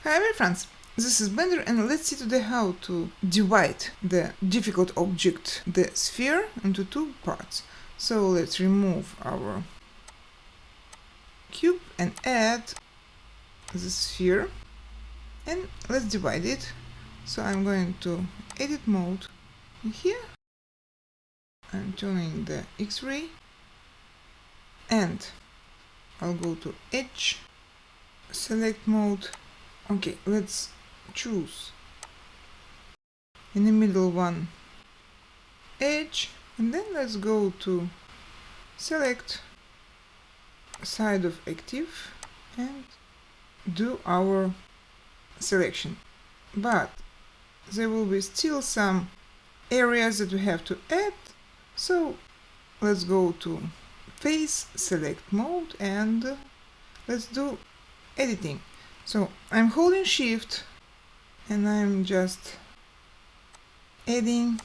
Hi my friends, this is Blender and let's see today how to divide the difficult object, the sphere, into two parts. So let's remove our cube and add the sphere and let's divide it. So I'm going to edit mode here. I'm turning the X-ray and I'll go to edge, select mode. Okay, let's choose in the middle one edge, and then let's go to select side of active and do our selection. But there will be still some areas that we have to add, so let's go to face, select mode, and let's do editing. So I'm holding shift and I'm just adding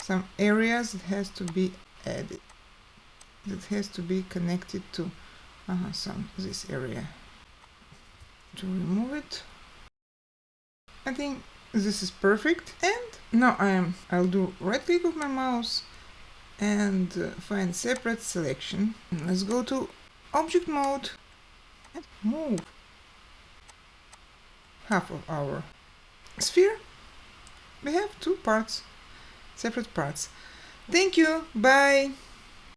some areas that has to be added, that has to be connected to this area. To remove it, I think this is perfect. And now I'll do right click of my mouse and find separate selection. And let's go to object mode and move half of our sphere. We have two parts, separate parts. Thank you, bye.